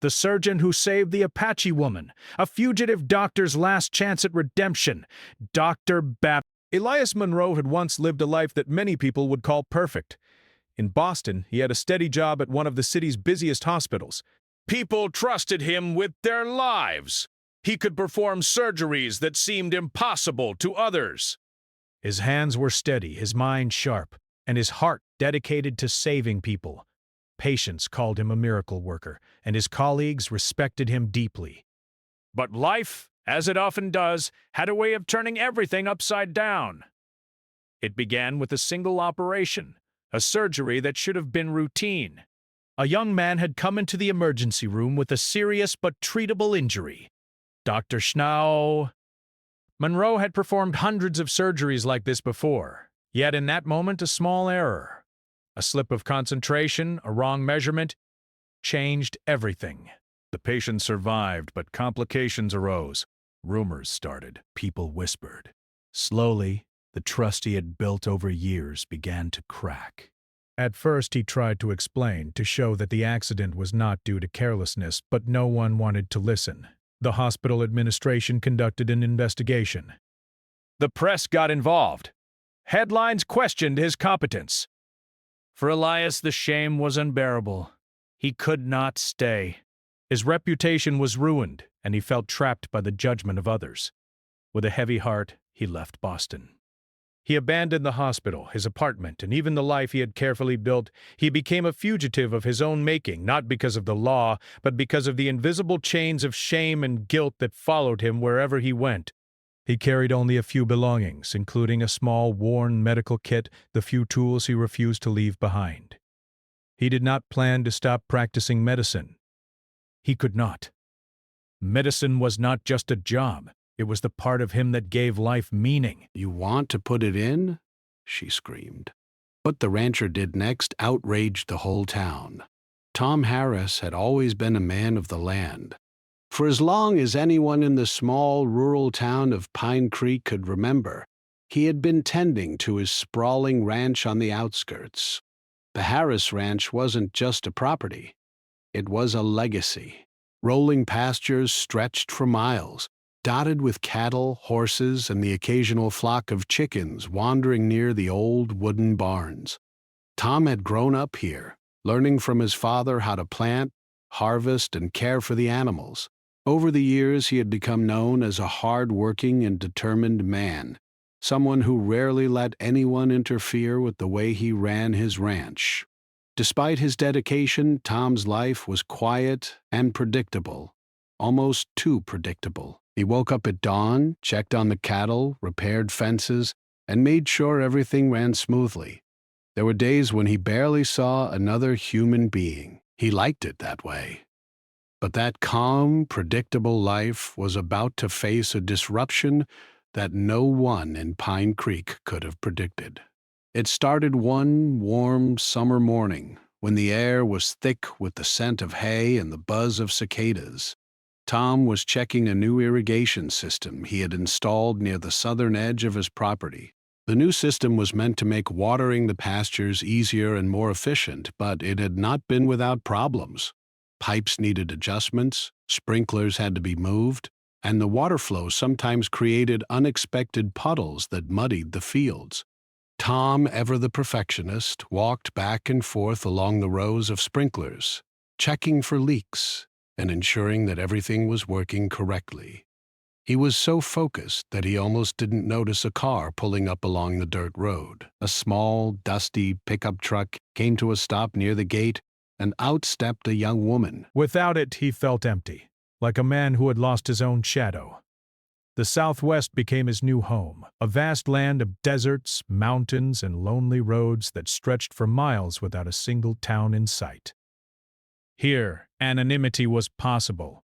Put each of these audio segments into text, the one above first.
The surgeon who saved the Apache woman, a fugitive doctor's last chance at redemption, Dr. Bat. Elias Monroe had once lived a life that many people would call perfect. In Boston, he had a steady job at one of the city's busiest hospitals. People trusted him with their lives. He could perform surgeries that seemed impossible to others. His hands were steady, his mind sharp, and his heart dedicated to saving people. Patients called him a miracle worker, and his colleagues respected him deeply. But life, as it often does, had a way of turning everything upside down. It began with a single operation, a surgery that should have been routine. A young man had come into the emergency room with a serious but treatable injury. Dr. Schnow. Monroe had performed hundreds of surgeries like this before, yet in that moment a small error, a slip of concentration, a wrong measurement, changed everything. The patient survived, but complications arose. Rumors started. People whispered. Slowly, the trust he had built over years began to crack. At first he tried to explain, to show that the accident was not due to carelessness, but no one wanted to listen. The hospital administration conducted an investigation. The press got involved. Headlines questioned his competence. For Elias, the shame was unbearable. He could not stay. His reputation was ruined, and he felt trapped by the judgment of others. With a heavy heart, he left Boston. He abandoned the hospital, his apartment, and even the life he had carefully built. He became a fugitive of his own making, not because of the law, but because of the invisible chains of shame and guilt that followed him wherever he went. He carried only a few belongings, including a small, worn medical kit, the few tools he refused to leave behind. He did not plan to stop practicing medicine. He could not. Medicine was not just a job. It was the part of him that gave life meaning. "You want to put it in?" she screamed. What the rancher did next outraged the whole town. Tom Harris had always been a man of the land. For as long as anyone in the small rural town of Pine Creek could remember, he had been tending to his sprawling ranch on the outskirts. The Harris Ranch wasn't just a property. It was a legacy. Rolling pastures stretched for miles, dotted with cattle, horses, and the occasional flock of chickens wandering near the old wooden barns. Tom had grown up here, learning from his father how to plant, harvest, and care for the animals. Over the years, he had become known as a hard-working and determined man, someone who rarely let anyone interfere with the way he ran his ranch. Despite his dedication, Tom's life was quiet and predictable, almost too predictable. He woke up at dawn, checked on the cattle, repaired fences, and made sure everything ran smoothly. There were days when he barely saw another human being. He liked it that way. But that calm, predictable life was about to face a disruption that no one in Pine Creek could have predicted. It started one warm summer morning when the air was thick with the scent of hay and the buzz of cicadas. Tom was checking a new irrigation system he had installed near the southern edge of his property. The new system was meant to make watering the pastures easier and more efficient, but it had not been without problems. Pipes needed adjustments, sprinklers had to be moved, and the water flow sometimes created unexpected puddles that muddied the fields. Tom, ever the perfectionist, walked back and forth along the rows of sprinklers, checking for leaks and ensuring that everything was working correctly. He was so focused that he almost didn't notice a car pulling up along the dirt road. A small, dusty pickup truck came to a stop near the gate, and out stepped a young woman. Without it, he felt empty, like a man who had lost his own shadow. The Southwest became his new home, a vast land of deserts, mountains, and lonely roads that stretched for miles without a single town in sight. Here, anonymity was possible.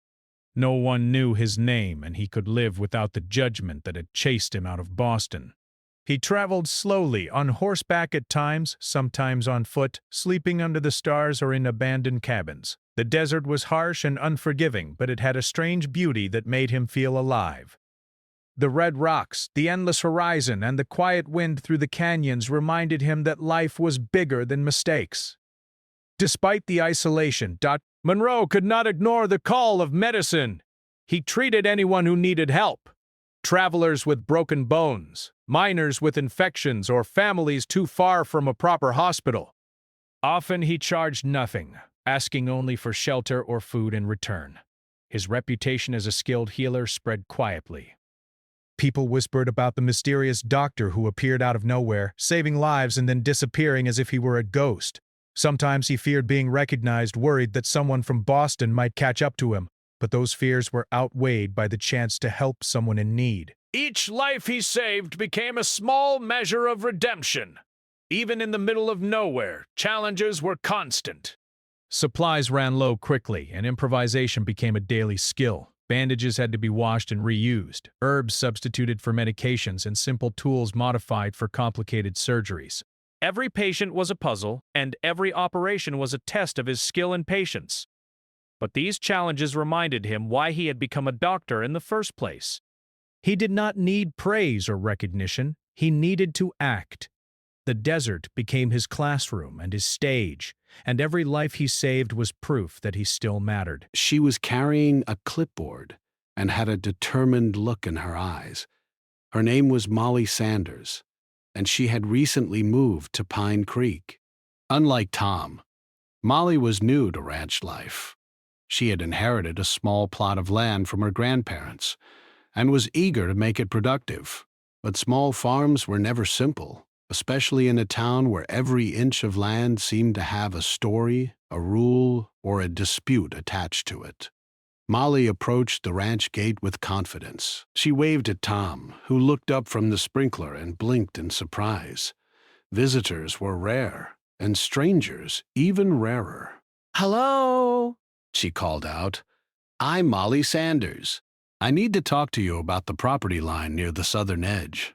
No one knew his name, and he could live without the judgment that had chased him out of Boston. He traveled slowly, on horseback at times, sometimes on foot, sleeping under the stars or in abandoned cabins. The desert was harsh and unforgiving, but it had a strange beauty that made him feel alive. The red rocks, the endless horizon, and the quiet wind through the canyons reminded him that life was bigger than mistakes. Despite the isolation, Monroe could not ignore the call of medicine. He treated anyone who needed help. Travelers with broken bones, minors with infections, or families too far from a proper hospital. Often he charged nothing, asking only for shelter or food in return. His reputation as a skilled healer spread quietly. People whispered about the mysterious doctor who appeared out of nowhere, saving lives and then disappearing as if he were a ghost. Sometimes he feared being recognized, worried that someone from Boston might catch up to him, but those fears were outweighed by the chance to help someone in need. Each life he saved became a small measure of redemption. Even in the middle of nowhere, challenges were constant. Supplies ran low quickly, and improvisation became a daily skill. Bandages had to be washed and reused, herbs substituted for medications, and simple tools modified for complicated surgeries. Every patient was a puzzle, and every operation was a test of his skill and patience. But these challenges reminded him why he had become a doctor in the first place. He did not need praise or recognition. He needed to act. The desert became his classroom and his stage, and every life he saved was proof that he still mattered. She was carrying a clipboard and had a determined look in her eyes. Her name was Molly Sanders, and she had recently moved to Pine Creek. Unlike Tom, Molly was new to ranch life. She had inherited a small plot of land from her grandparents and was eager to make it productive. But small farms were never simple, especially in a town where every inch of land seemed to have a story, a rule, or a dispute attached to it. Molly approached the ranch gate with confidence. She waved at Tom, who looked up from the sprinkler and blinked in surprise. Visitors were rare, and strangers even rarer. "Hello," she called out. "I'm Molly Sanders. I need to talk to you about the property line near the southern edge."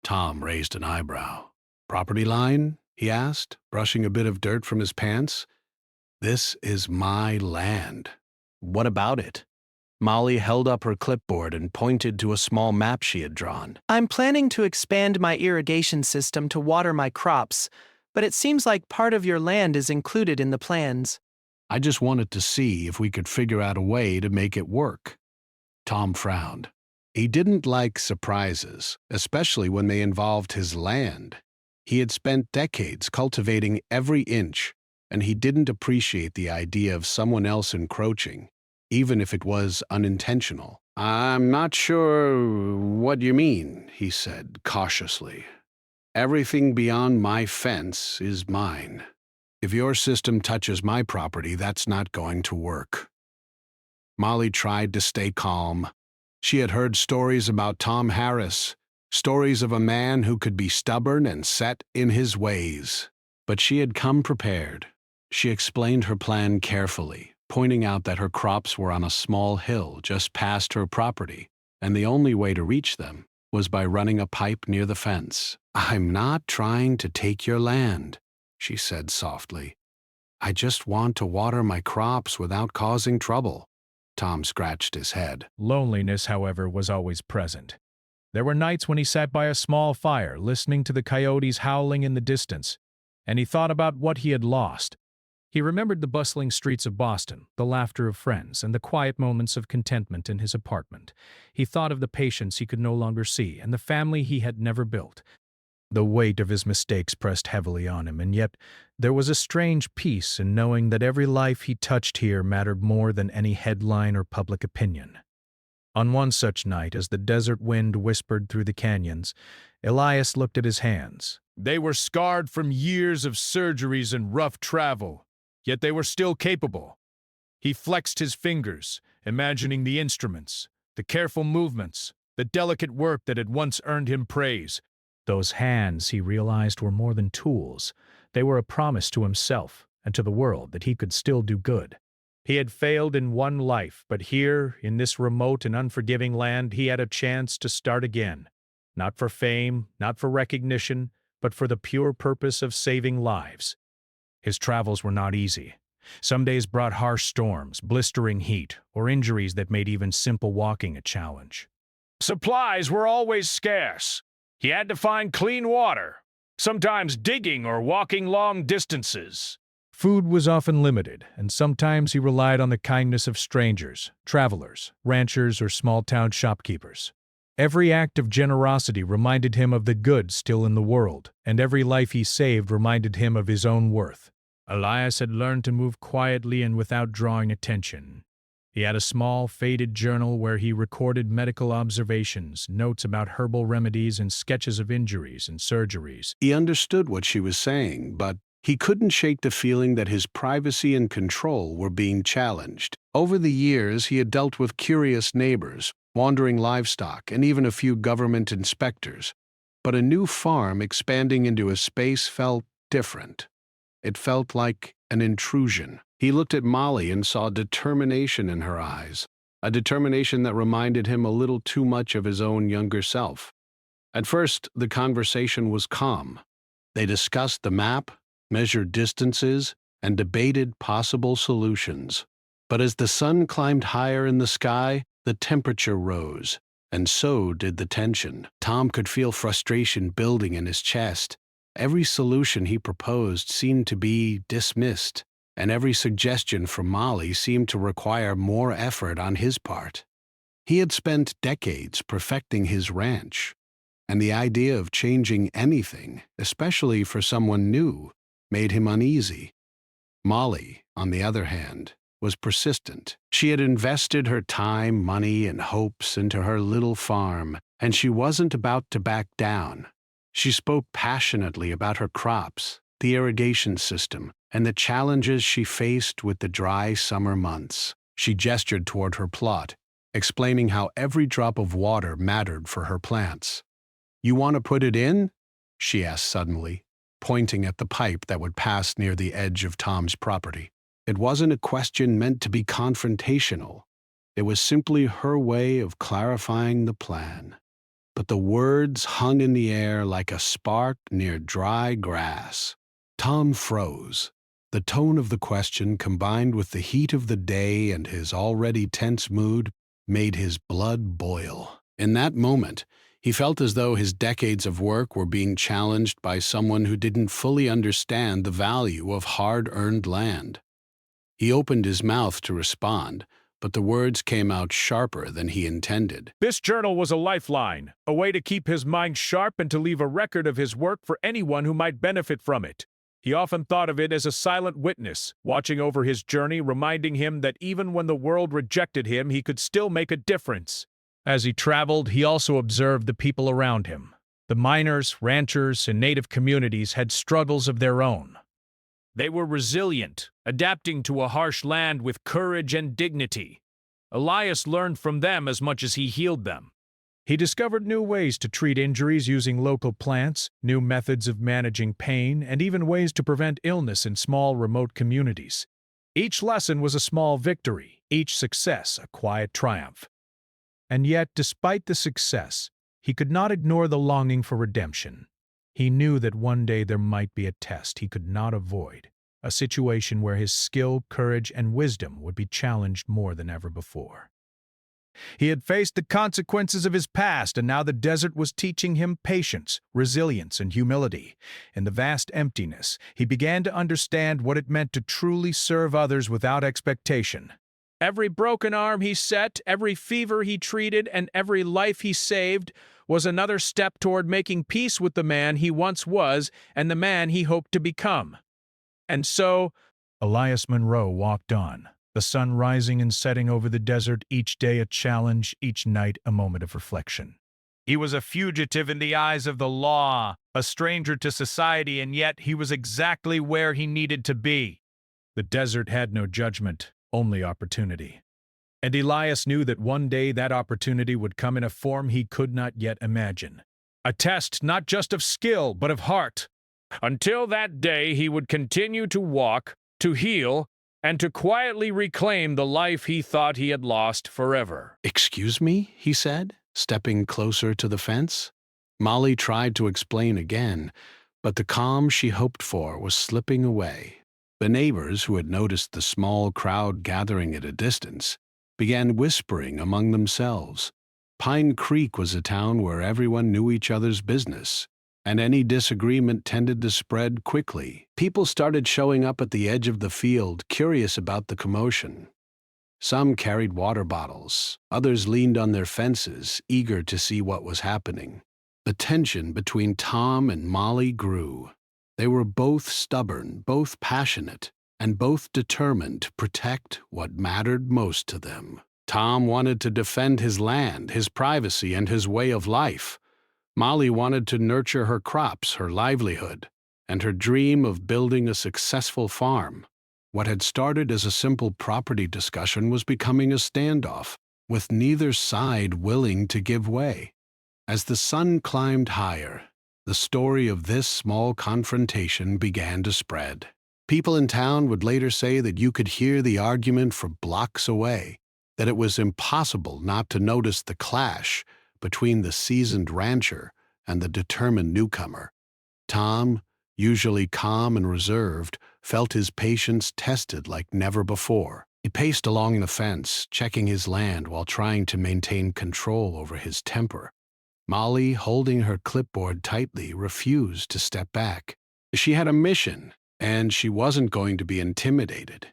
Tom raised an eyebrow. "Property line?" he asked, brushing a bit of dirt from his pants. "This is my land." "What about it?" Molly held up her clipboard and pointed to a small map she had drawn. "I'm planning to expand my irrigation system to water my crops, but it seems like part of your land is included in the plans." "I just wanted to see if we could figure out a way to make it work." Tom frowned. He didn't like surprises, especially when they involved his land. He had spent decades cultivating every inch, and he didn't appreciate the idea of someone else encroaching, even if it was unintentional. "I'm not sure what you mean," he said cautiously. "Everything beyond my fence is mine. If your system touches my property, that's not going to work." Molly tried to stay calm. She had heard stories about Tom Harris, stories of a man who could be stubborn and set in his ways. But she had come prepared. She explained her plan carefully, pointing out that her crops were on a small hill just past her property, and the only way to reach them was by running a pipe near the fence. "I'm not trying to take your land," she said softly. "I just want to water my crops without causing trouble." Tom scratched his head. Loneliness, however, was always present. There were nights when he sat by a small fire, listening to the coyotes howling in the distance, and he thought about what he had lost. He remembered the bustling streets of Boston, the laughter of friends, and the quiet moments of contentment in his apartment. He thought of the patients he could no longer see and the family he had never built. The weight of his mistakes pressed heavily on him, and yet there was a strange peace in knowing that every life he touched here mattered more than any headline or public opinion. On one such night, as the desert wind whispered through the canyons, Elias looked at his hands. They were scarred from years of surgeries and rough travel, yet they were still capable. He flexed his fingers, imagining the instruments, the careful movements, the delicate work that had once earned him praise. Those hands, he realized, were more than tools. They were a promise to himself and to the world that he could still do good. He had failed in one life, but here, in this remote and unforgiving land, he had a chance to start again. Not for fame, not for recognition, but for the pure purpose of saving lives. His travels were not easy. Some days brought harsh storms, blistering heat, or injuries that made even simple walking a challenge. Supplies were always scarce. He had to find clean water, sometimes digging or walking long distances. Food was often limited, and sometimes he relied on the kindness of strangers, travelers, ranchers, or small-town shopkeepers. Every act of generosity reminded him of the good still in the world, and every life he saved reminded him of his own worth. Elias had learned to move quietly and without drawing attention. He had a small, faded journal where he recorded medical observations, notes about herbal remedies, and sketches of injuries and surgeries. He understood what she was saying, but he couldn't shake the feeling that his privacy and control were being challenged. Over the years, he had dealt with curious neighbors, wandering livestock, and even a few government inspectors. But a new farm expanding into a space felt different. It felt like an intrusion. He looked at Molly and saw determination in her eyes, a determination that reminded him a little too much of his own younger self. At first, the conversation was calm. They discussed the map, measured distances, and debated possible solutions. But as the sun climbed higher in the sky, the temperature rose, and so did the tension. Tom could feel frustration building in his chest. Every solution he proposed seemed to be dismissed, and every suggestion from Molly seemed to require more effort on his part. He had spent decades perfecting his ranch, and the idea of changing anything, especially for someone new, made him uneasy. Molly, on the other hand, was persistent. She had invested her time, money, and hopes into her little farm, and she wasn't about to back down. She spoke passionately about her crops, the irrigation system, and the challenges she faced with the dry summer months. She gestured toward her plot, explaining how every drop of water mattered for her plants. "You want to put it in?" she asked suddenly, pointing at the pipe that would pass near the edge of Tom's property. It wasn't a question meant to be confrontational. It was simply her way of clarifying the plan. But the words hung in the air like a spark near dry grass. Tom froze. The tone of the question, combined with the heat of the day and his already tense mood, made his blood boil. In that moment, he felt as though his decades of work were being challenged by someone who didn't fully understand the value of hard-earned land. He opened his mouth to respond, but the words came out sharper than he intended. This journal was a lifeline, a way to keep his mind sharp and to leave a record of his work for anyone who might benefit from it. He often thought of it as a silent witness, watching over his journey, reminding him that even when the world rejected him, he could still make a difference. As he traveled, he also observed the people around him. The miners, ranchers, and native communities had struggles of their own. They were resilient, adapting to a harsh land with courage and dignity. Elias learned from them as much as he healed them. He discovered new ways to treat injuries using local plants, new methods of managing pain, and even ways to prevent illness in small, remote communities. Each lesson was a small victory, each success a quiet triumph. And yet, despite the success, he could not ignore the longing for redemption. He knew that one day there might be a test he could not avoid, a situation where his skill, courage, and wisdom would be challenged more than ever before. He had faced the consequences of his past, and now the desert was teaching him patience, resilience, and humility. In the vast emptiness, he began to understand what it meant to truly serve others without expectation. Every broken arm he set, every fever he treated, and every life he saved was another step toward making peace with the man he once was and the man he hoped to become. And so, Elias Monroe walked on, the sun rising and setting over the desert, each day a challenge, each night a moment of reflection. He was a fugitive in the eyes of the law, a stranger to society, and yet he was exactly where he needed to be. The desert had no judgment, only opportunity. And Elias knew that one day that opportunity would come in a form he could not yet imagine. A test not just of skill, but of heart. Until that day, he would continue to walk, to heal, and to quietly reclaim the life he thought he had lost forever. "Excuse me," he said, stepping closer to the fence. Molly tried to explain again, but the calm she hoped for was slipping away. The neighbors, who had noticed the small crowd gathering at a distance, began whispering among themselves. Pine Creek was a town where everyone knew each other's business, and any disagreement tended to spread quickly. People started showing up at the edge of the field, curious about the commotion. Some carried water bottles, others leaned on their fences, eager to see what was happening. The tension between Tom and Molly grew. They were both stubborn, both passionate, and both determined to protect what mattered most to them. Tom wanted to defend his land, his privacy, and his way of life. Molly wanted to nurture her crops, her livelihood, and her dream of building a successful farm. What had started as a simple property discussion was becoming a standoff, with neither side willing to give way. As the sun climbed higher, the story of this small confrontation began to spread. People in town would later say that you could hear the argument for blocks away, that it was impossible not to notice the clash between the seasoned rancher and the determined newcomer. Tom, usually calm and reserved, felt his patience tested like never before. He paced along the fence, checking his land while trying to maintain control over his temper. Molly, holding her clipboard tightly, refused to step back. She had a mission, and she wasn't going to be intimidated.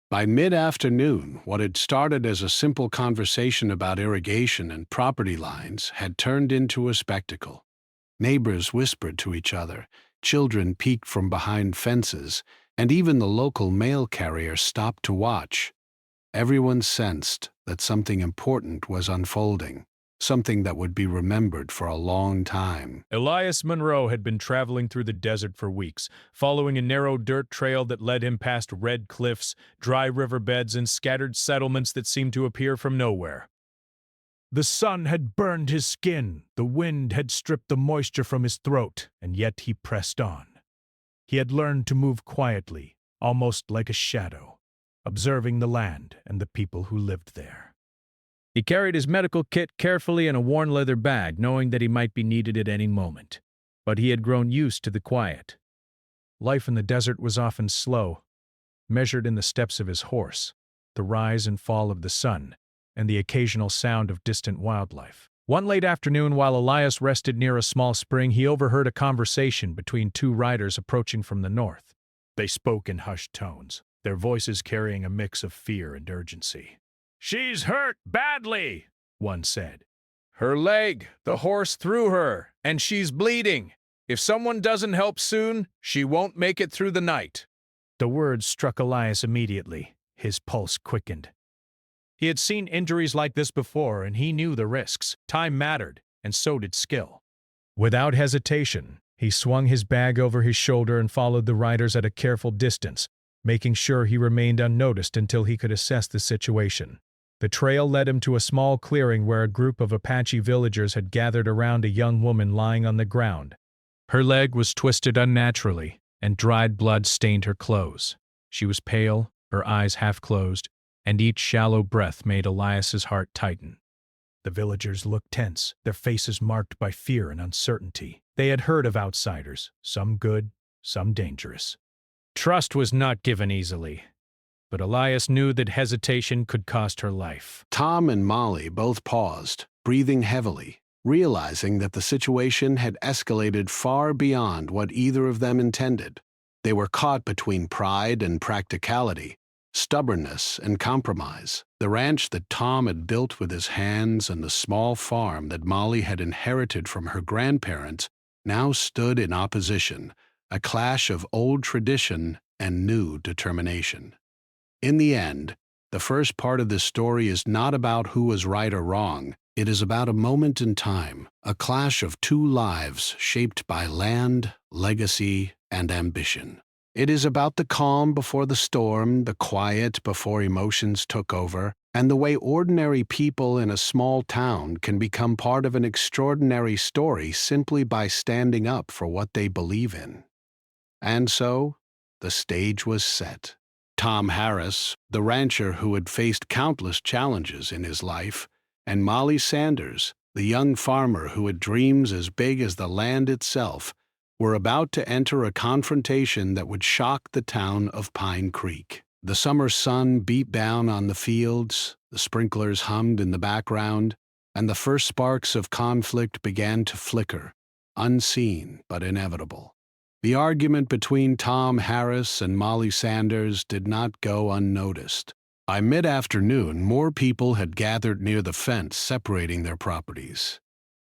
By mid-afternoon, what had started as a simple conversation about irrigation and property lines had turned into a spectacle. Neighbors whispered to each other, children peeked from behind fences, and even the local mail carrier stopped to watch. Everyone sensed that something important was unfolding, something that would be remembered for a long time. Elias Monroe had been traveling through the desert for weeks, following a narrow dirt trail that led him past red cliffs, dry riverbeds, and scattered settlements that seemed to appear from nowhere. The sun had burned his skin, the wind had stripped the moisture from his throat, and yet he pressed on. He had learned to move quietly, almost like a shadow, observing the land and the people who lived there. He carried his medical kit carefully in a worn leather bag, knowing that he might be needed at any moment. But he had grown used to the quiet. Life in the desert was often slow, measured in the steps of his horse, the rise and fall of the sun, and the occasional sound of distant wildlife. One late afternoon, while Elias rested near a small spring, he overheard a conversation between two riders approaching from the north. They spoke in hushed tones, their voices carrying a mix of fear and urgency. "She's hurt badly," one said. "Her leg, the horse threw her, and she's bleeding. If someone doesn't help soon, she won't make it through the night." The words struck Elias immediately. His pulse quickened. He had seen injuries like this before, and he knew the risks. Time mattered, and so did skill. Without hesitation, he swung his bag over his shoulder and followed the riders at a careful distance, making sure he remained unnoticed until he could assess the situation. The trail led him to a small clearing where a group of Apache villagers had gathered around a young woman lying on the ground. Her leg was twisted unnaturally, and dried blood stained her clothes. She was pale, her eyes half closed, and each shallow breath made Elias's heart tighten. The villagers looked tense, their faces marked by fear and uncertainty. They had heard of outsiders, some good, some dangerous. Trust was not given easily, but Elias knew that hesitation could cost her life. Tom and Molly both paused, breathing heavily, realizing that the situation had escalated far beyond what either of them intended. They were caught between pride and practicality, stubbornness and compromise. The ranch that Tom had built with his hands and the small farm that Molly had inherited from her grandparents now stood in opposition, a clash of old tradition and new determination. In the end, the first part of this story is not about who was right or wrong. It is about a moment in time, a clash of two lives shaped by land, legacy, and ambition. It is about the calm before the storm, the quiet before emotions took over, and the way ordinary people in a small town can become part of an extraordinary story simply by standing up for what they believe in. And so, the stage was set. Tom Harris, the rancher who had faced countless challenges in his life, and Molly Sanders, the young farmer who had dreams as big as the land itself, were about to enter a confrontation that would shock the town of Pine Creek. The summer sun beat down on the fields, the sprinklers hummed in the background, and the first sparks of conflict began to flicker, unseen but inevitable. The argument between Tom Harris and Molly Sanders did not go unnoticed. By mid-afternoon, more people had gathered near the fence separating their properties.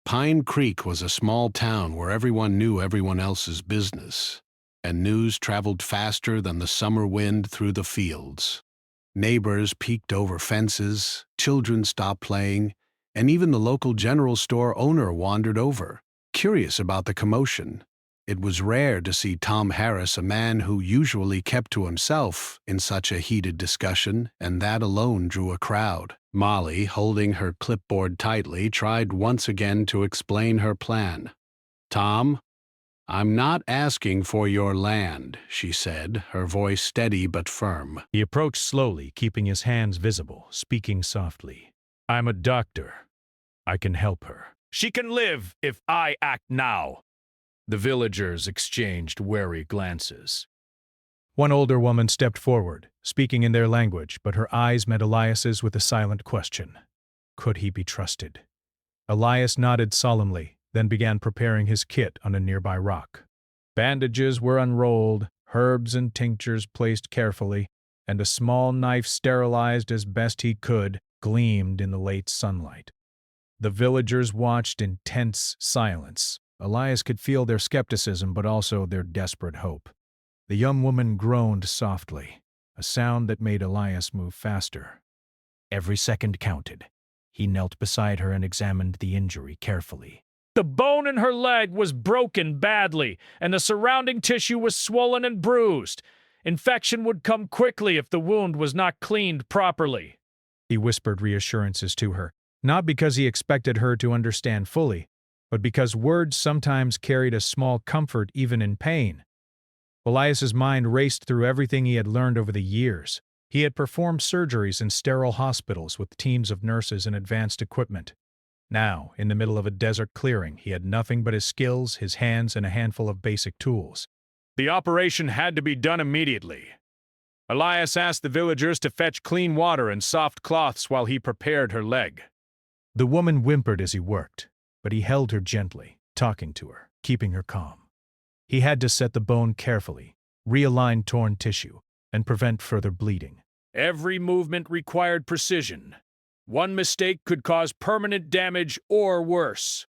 Pine Creek was a small town where everyone knew everyone else's business, and news traveled faster than the summer wind through the fields. Neighbors peeked over fences, children stopped playing, and even the local general store owner wandered over, curious about the commotion. It was rare to see Tom Harris, a man who usually kept to himself, in such a heated discussion, and that alone drew a crowd. Molly, holding her clipboard tightly, tried once again to explain her plan. "Tom, I'm not asking for your land," she said, her voice steady but firm. He approached slowly, keeping his hands visible, speaking softly. "I'm a doctor. I can help her. She can live if I act now." The villagers exchanged wary glances. One older woman stepped forward, speaking in their language, but her eyes met Elias's with a silent question. Could he be trusted? Elias nodded solemnly, then began preparing his kit on a nearby rock. Bandages were unrolled, herbs and tinctures placed carefully, and a small knife sterilized as best he could gleamed in the late sunlight. The villagers watched in tense silence. Elias could feel their skepticism, but also their desperate hope. The young woman groaned softly, a sound that made Elias move faster. Every second counted. He knelt beside her and examined the injury carefully. The bone in her leg was broken badly, and the surrounding tissue was swollen and bruised. Infection would come quickly if the wound was not cleaned properly. He whispered reassurances to her, not because he expected her to understand fully, but because words sometimes carried a small comfort even in pain. Elias's mind raced through everything he had learned over the years. He had performed surgeries in sterile hospitals with teams of nurses and advanced equipment. Now, in the middle of a desert clearing, he had nothing but his skills, his hands, and a handful of basic tools. The operation had to be done immediately. Elias asked the villagers to fetch clean water and soft cloths while he prepared her leg. The woman whimpered as he worked, but he held her gently, talking to her, keeping her calm. He had to set the bone carefully, realign torn tissue, and prevent further bleeding. Every movement required precision. One mistake could cause permanent damage or worse.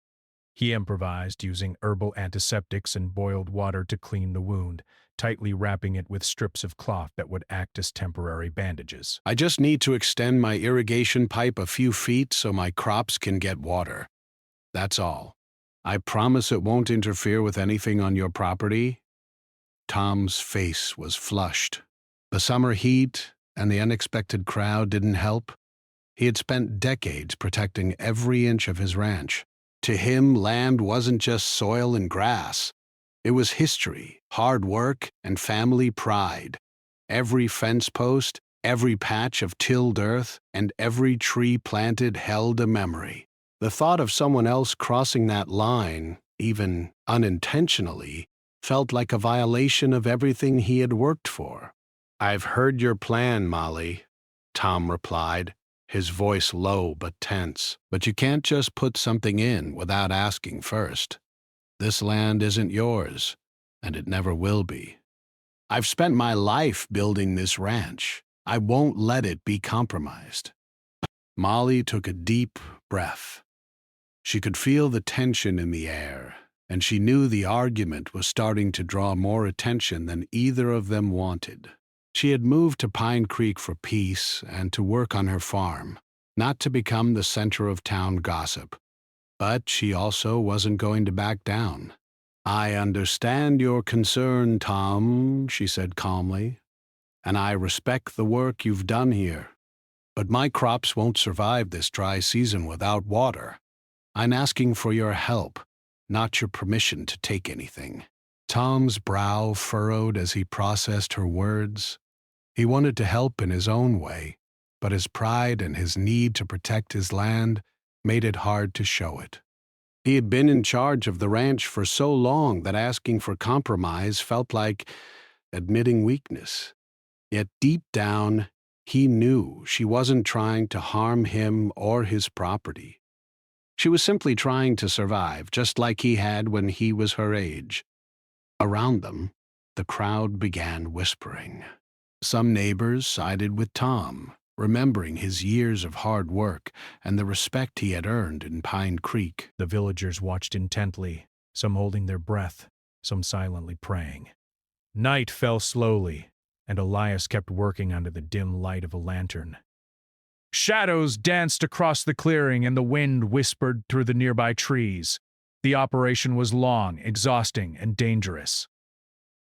He improvised, using herbal antiseptics and boiled water to clean the wound, tightly wrapping it with strips of cloth that would act as temporary bandages. "I just need to extend my irrigation pipe a few feet so my crops can get water. That's all. I promise it won't interfere with anything on your property." Tom's face was flushed. The summer heat and the unexpected crowd didn't help. He had spent decades protecting every inch of his ranch. To him, land wasn't just soil and grass. It was history, hard work, and family pride. Every fence post, every patch of tilled earth, and every tree planted held a memory. The thought of someone else crossing that line, even unintentionally, felt like a violation of everything he had worked for. "I've heard your plan, Molly," Tom replied, his voice low but tense. "But you can't just put something in without asking first. This land isn't yours, and it never will be. I've spent my life building this ranch. I won't let it be compromised." Molly took a deep breath. She could feel the tension in the air, and she knew the argument was starting to draw more attention than either of them wanted. She had moved to Pine Creek for peace and to work on her farm, not to become the center of town gossip. But she also wasn't going to back down. "I understand your concern, Tom," she said calmly, "and I respect the work you've done here. But my crops won't survive this dry season without water. I'm asking for your help, not your permission to take anything." Tom's brow furrowed as he processed her words. He wanted to help in his own way, but his pride and his need to protect his land made it hard to show it. He had been in charge of the ranch for so long that asking for compromise felt like admitting weakness. Yet deep down, he knew she wasn't trying to harm him or his property. She was simply trying to survive, just like he had when he was her age. Around them, the crowd began whispering. Some neighbors sided with Tom, remembering his years of hard work and the respect he had earned in Pine Creek. The villagers watched intently, some holding their breath, some silently praying. Night fell slowly, and Elias kept working under the dim light of a lantern. Shadows danced across the clearing and the wind whispered through the nearby trees. The operation was long, exhausting, and dangerous.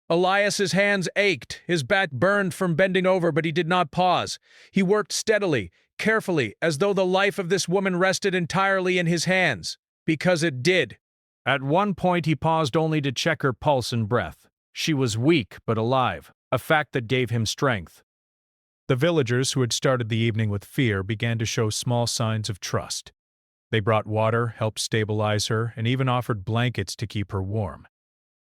Elias's hands ached, his back burned from bending over, but he did not pause. He worked steadily, carefully, as though the life of this woman rested entirely in his hands. Because it did. At one point he paused only to check her pulse and breath. She was weak but alive, a fact that gave him strength. The villagers, who had started the evening with fear, began to show small signs of trust. They brought water, helped stabilize her, and even offered blankets to keep her warm.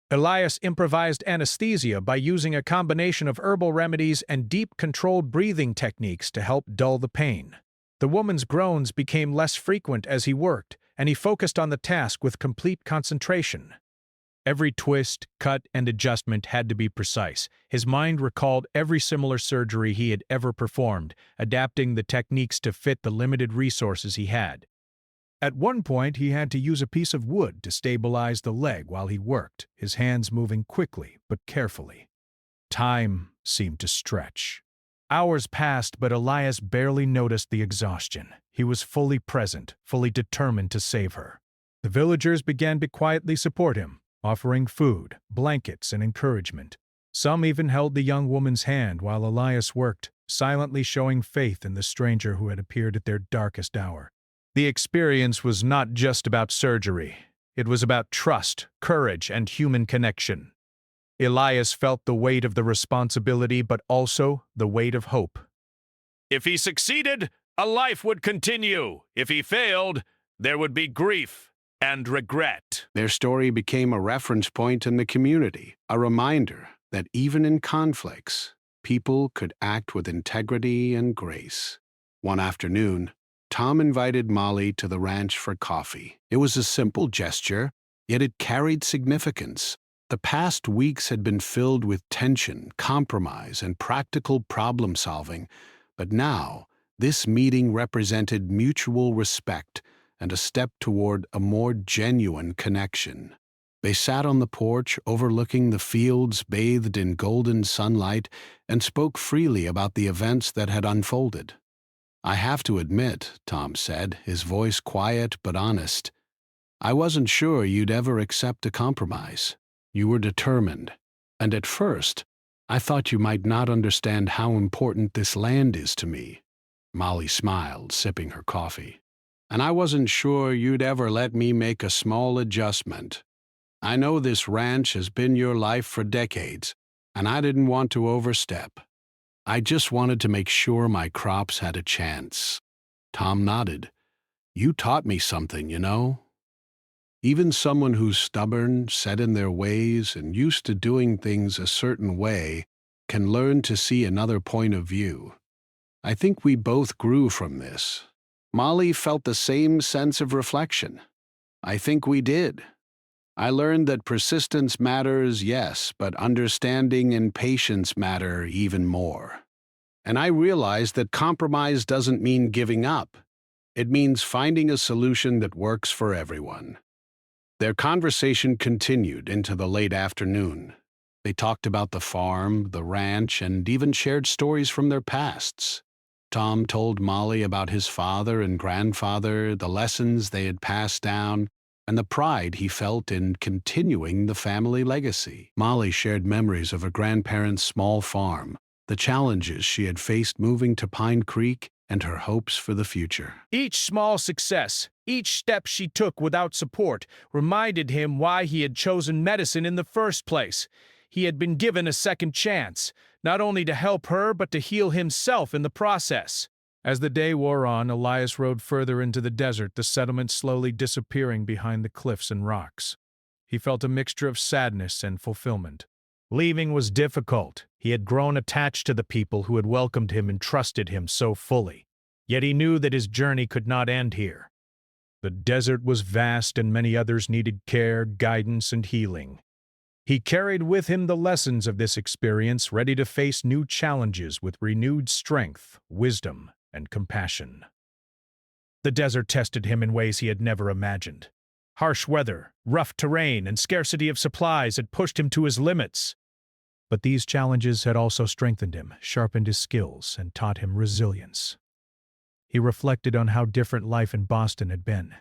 Elias improvised anesthesia by using a combination of herbal remedies and deep, controlled breathing techniques to help dull the pain. The woman's groans became less frequent as he worked, and he focused on the task with complete concentration. Every twist, cut, and adjustment had to be precise. His mind recalled every similar surgery he had ever performed, adapting the techniques to fit the limited resources he had. At one point, he had to use a piece of wood to stabilize the leg while he worked, his hands moving quickly but carefully. Time seemed to stretch. Hours passed, but Elias barely noticed the exhaustion. He was fully present, fully determined to save her. The villagers began to quietly support him, offering food, blankets, and encouragement. Some even held the young woman's hand while Elias worked, silently showing faith in the stranger who had appeared at their darkest hour. The experience was not just about surgery. It was about trust, courage, and human connection. Elias felt the weight of the responsibility, but also the weight of hope. If he succeeded, a life would continue. If he failed, there would be grief and regret. Their story became a reference point in the community, a reminder that even in conflicts, people could act with integrity and grace. One afternoon, Tom invited Molly to the ranch for coffee. It was a simple gesture, yet it carried significance. The past weeks had been filled with tension, compromise, and practical problem-solving, but now this meeting represented mutual respect and a step toward a more genuine connection. They sat on the porch overlooking the fields bathed in golden sunlight and spoke freely about the events that had unfolded. "I have to admit," Tom said, his voice quiet but honest, "I wasn't sure you'd ever accept a compromise. You were determined, and at first, I thought you might not understand how important this land is to me." Molly smiled, sipping her coffee. "And I wasn't sure you'd ever let me make a small adjustment. I know this ranch has been your life for decades, and I didn't want to overstep. I just wanted to make sure my crops had a chance." Tom nodded. "You taught me something, you know. Even someone who's stubborn, set in their ways, and used to doing things a certain way can learn to see another point of view. I think we both grew from this." Molly felt the same sense of reflection. "I think we did. I learned that persistence matters, yes, but understanding and patience matter even more. And I realized that compromise doesn't mean giving up. It means finding a solution that works for everyone." Their conversation continued into the late afternoon. They talked about the farm, the ranch, and even shared stories from their pasts. Tom told Molly about his father and grandfather, the lessons they had passed down, and the pride he felt in continuing the family legacy. Molly shared memories of her grandparents' small farm, the challenges she had faced moving to Pine Creek, and her hopes for the future. Each small success, each step she took without support, reminded him why he had chosen medicine in the first place. He had been given a second chance, not only to help her but to heal himself in the process. As the day wore on, Elias rode further into the desert, the settlement slowly disappearing behind the cliffs and rocks. He felt a mixture of sadness and fulfillment. Leaving was difficult. He had grown attached to the people who had welcomed him and trusted him so fully. Yet he knew that his journey could not end here. The desert was vast and many others needed care, guidance, and healing. He carried with him the lessons of this experience, ready to face new challenges with renewed strength, wisdom, and compassion. The desert tested him in ways he had never imagined. Harsh weather, rough terrain, and scarcity of supplies had pushed him to his limits. But these challenges had also strengthened him, sharpened his skills, and taught him resilience. He reflected on how different life in Boston had been.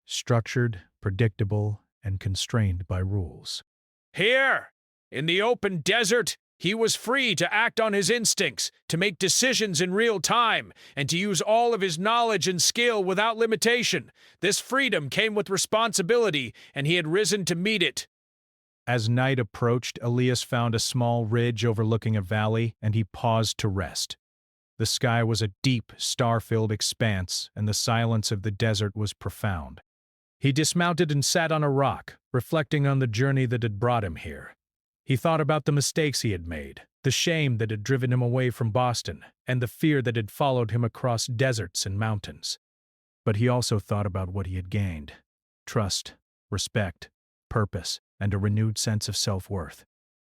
Structured, predictable, and constrained by rules. Here, in the open desert, he was free to act on his instincts, to make decisions in real time, and to use all of his knowledge and skill without limitation. This freedom came with responsibility, and he had risen to meet it. As night approached, Elias found a small ridge overlooking a valley, and he paused to rest. The sky was a deep, star-filled expanse, and the silence of the desert was profound. He dismounted and sat on a rock, reflecting on the journey that had brought him here. He thought about the mistakes he had made, the shame that had driven him away from Boston, and the fear that had followed him across deserts and mountains. But he also thought about what he had gained: trust, respect, purpose, and a renewed sense of self-worth.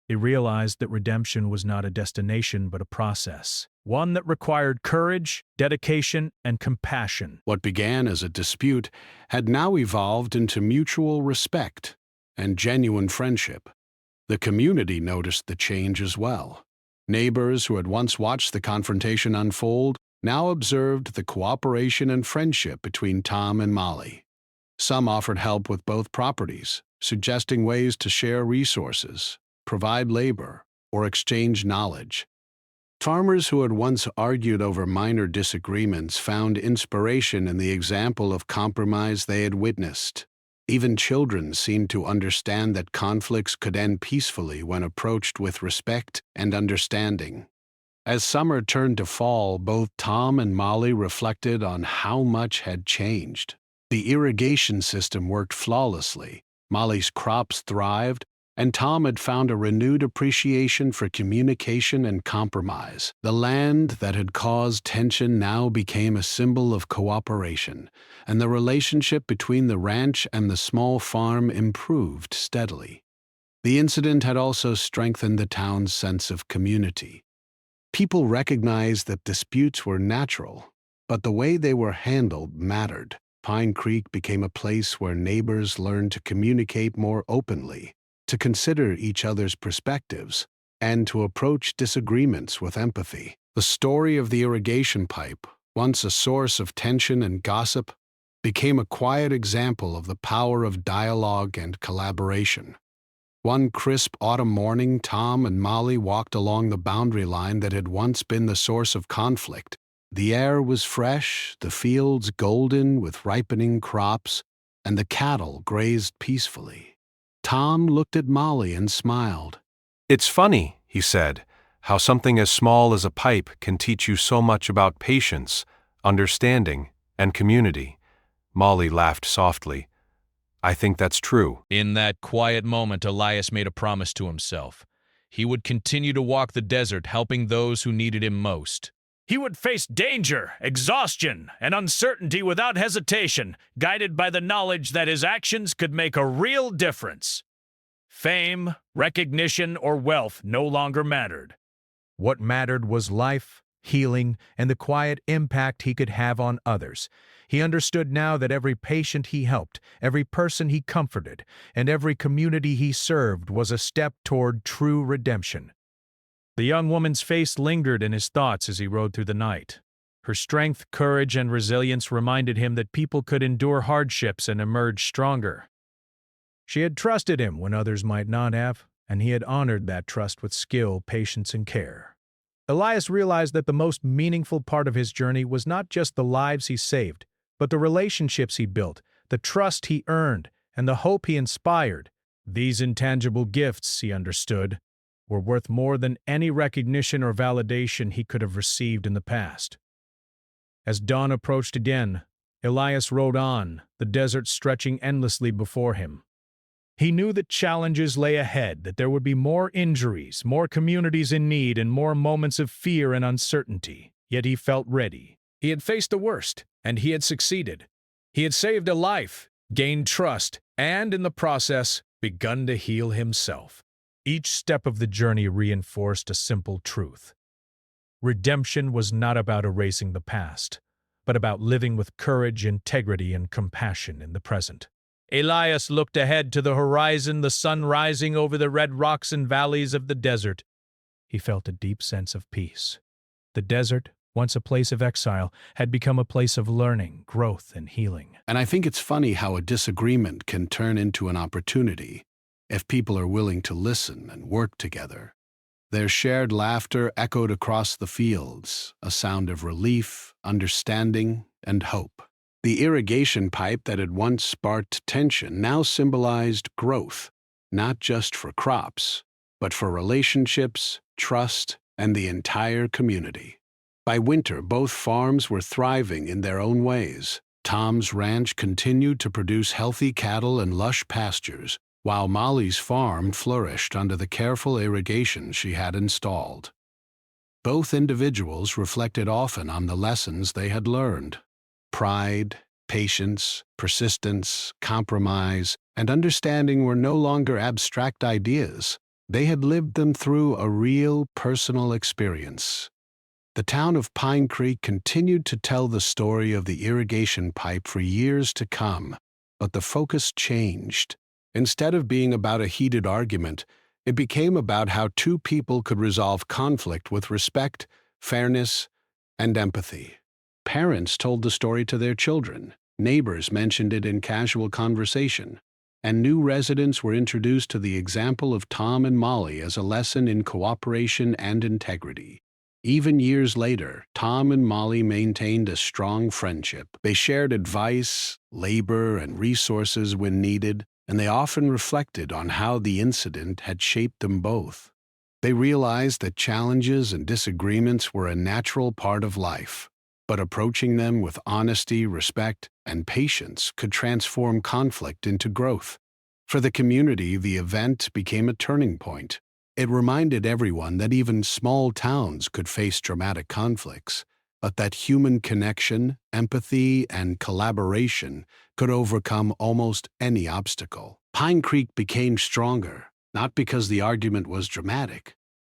He realized that redemption was not a destination but a process, one that required courage, dedication, and compassion. What began as a dispute had now evolved into mutual respect and genuine friendship. The community noticed the change as well. Neighbors who had once watched the confrontation unfold now observed the cooperation and friendship between Tom and Molly. Some offered help with both properties, suggesting ways to share resources, provide labor, or exchange knowledge. Farmers who had once argued over minor disagreements found inspiration in the example of compromise they had witnessed. Even children seemed to understand that conflicts could end peacefully when approached with respect and understanding. As summer turned to fall, both Tom and Molly reflected on how much had changed. The irrigation system worked flawlessly, Molly's crops thrived, and Tom had found a renewed appreciation for communication and compromise. The land that had caused tension now became a symbol of cooperation, and the relationship between the ranch and the small farm improved steadily. The incident had also strengthened the town's sense of community. People recognized that disputes were natural, but the way they were handled mattered. Pine Creek became a place where neighbors learned to communicate more openly, to consider each other's perspectives, and to approach disagreements with empathy. The story of the irrigation pipe, once a source of tension and gossip, became a quiet example of the power of dialogue and collaboration. One crisp autumn morning, Tom and Molly walked along the boundary line that had once been the source of conflict. The air was fresh, the fields golden with ripening crops, and the cattle grazed peacefully. Tom looked at Molly and smiled. "It's funny," he said, "how something as small as a pipe can teach you so much about patience, understanding, and community." Molly laughed softly. "I think that's true." In that quiet moment, Elias made a promise to himself. He would continue to walk the desert, helping those who needed him most. He would face danger, exhaustion, and uncertainty without hesitation, guided by the knowledge that his actions could make a real difference. Fame, recognition, or wealth no longer mattered. What mattered was life, healing, and the quiet impact he could have on others. He understood now that every patient he helped, every person he comforted, and every community he served was a step toward true redemption. The young woman's face lingered in his thoughts as he rode through the night. Her strength, courage, and resilience reminded him that people could endure hardships and emerge stronger. She had trusted him when others might not have, and he had honored that trust with skill, patience, and care. Elias realized that the most meaningful part of his journey was not just the lives he saved, but the relationships he built, the trust he earned, and the hope he inspired. These intangible gifts, he understood, were worth more than any recognition or validation he could have received in the past. As dawn approached again, Elias rode on, the desert stretching endlessly before him. He knew that challenges lay ahead, that there would be more injuries, more communities in need, and more moments of fear and uncertainty. Yet he felt ready. He had faced the worst, and he had succeeded. He had saved a life, gained trust, and in the process, begun to heal himself. Each step of the journey reinforced a simple truth. Redemption was not about erasing the past, but about living with courage, integrity, and compassion in the present. Elias looked ahead to the horizon, the sun rising over the red rocks and valleys of the desert. He felt a deep sense of peace. The desert, once a place of exile, had become a place of learning, growth, and healing. And I think it's funny how a disagreement can turn into an opportunity if people are willing to listen and work together. Their shared laughter echoed across the fields, a sound of relief, understanding, and hope. The irrigation pipe that had once sparked tension now symbolized growth, not just for crops, but for relationships, trust, and the entire community. By winter, both farms were thriving in their own ways. Tom's ranch continued to produce healthy cattle and lush pastures, while Molly's farm flourished under the careful irrigation she had installed. Both individuals reflected often on the lessons they had learned. Pride, patience, persistence, compromise, and understanding were no longer abstract ideas. They had lived them through a real personal experience. The town of Pine Creek continued to tell the story of the irrigation pipe for years to come, but the focus changed. Instead of being about a heated argument, it became about how two people could resolve conflict with respect, fairness, and empathy. Parents told the story to their children, neighbors mentioned it in casual conversation, and new residents were introduced to the example of Tom and Molly as a lesson in cooperation and integrity. Even years later, Tom and Molly maintained a strong friendship. They shared advice, labor, and resources when needed, and they often reflected on how the incident had shaped them both. They realized that challenges and disagreements were a natural part of life, but approaching them with honesty, respect, and patience could transform conflict into growth. For the community, the event became a turning point. It reminded everyone that even small towns could face dramatic conflicts, but that human connection, empathy, and collaboration could overcome almost any obstacle. Pine Creek became stronger, not because the argument was dramatic,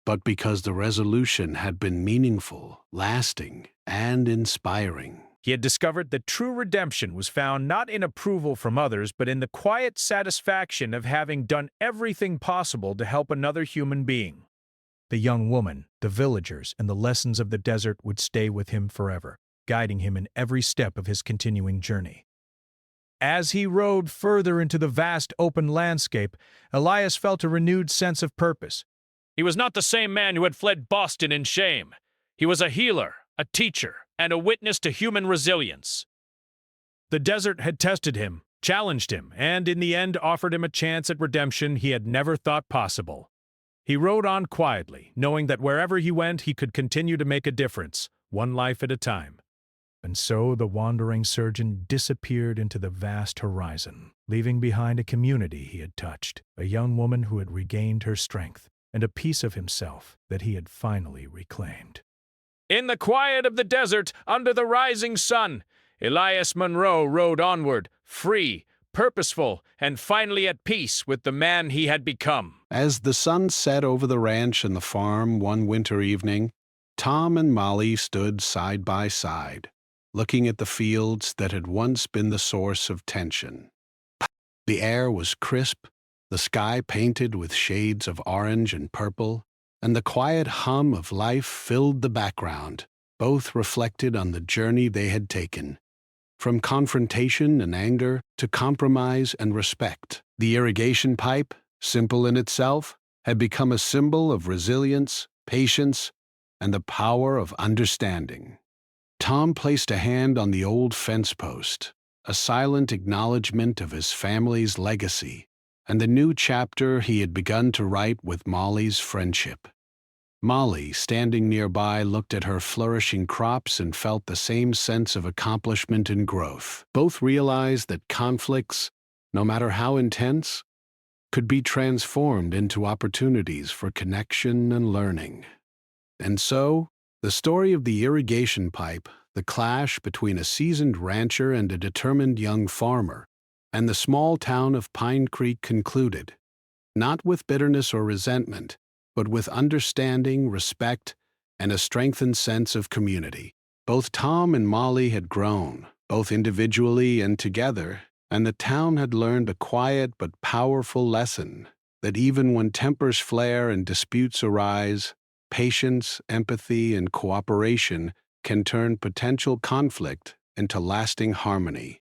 but because the resolution had been meaningful, lasting, and inspiring. He had discovered that true redemption was found not in approval from others, but in the quiet satisfaction of having done everything possible to help another human being. The young woman, the villagers, and the lessons of the desert would stay with him forever, guiding him in every step of his continuing journey. As he rode further into the vast open landscape, Elias felt a renewed sense of purpose. He was not the same man who had fled Boston in shame. He was a healer, a teacher, and a witness to human resilience. The desert had tested him, challenged him, and in the end offered him a chance at redemption he had never thought possible. He rode on quietly, knowing that wherever he went he could continue to make a difference, one life at a time. And so the wandering surgeon disappeared into the vast horizon, leaving behind a community he had touched, a young woman who had regained her strength, and a piece of himself that he had finally reclaimed. In the quiet of the desert, under the rising sun, Elias Monroe rode onward, free, purposeful, and finally at peace with the man he had become. As the sun set over the ranch and the farm one winter evening, Tom and Molly stood side by side, looking at the fields that had once been the source of tension. The air was crisp, the sky painted with shades of orange and purple, and the quiet hum of life filled the background. Both reflected on the journey they had taken, from confrontation and anger to compromise and respect. The irrigation pipe, simple in itself, had become a symbol of resilience, patience, and the power of understanding. Tom placed a hand on the old fence post, a silent acknowledgement of his family's legacy and the new chapter he had begun to write with Molly's friendship. Molly, standing nearby, looked at her flourishing crops and felt the same sense of accomplishment and growth. Both realized that conflicts, no matter how intense, could be transformed into opportunities for connection and learning. And so, the story of the irrigation pipe, the clash between a seasoned rancher and a determined young farmer, and the small town of Pine Creek concluded, not with bitterness or resentment, but with understanding, respect, and a strengthened sense of community. Both Tom and Molly had grown, both individually and together, and the town had learned a quiet but powerful lesson that even when tempers flare and disputes arise, patience, empathy, and cooperation can turn potential conflict into lasting harmony.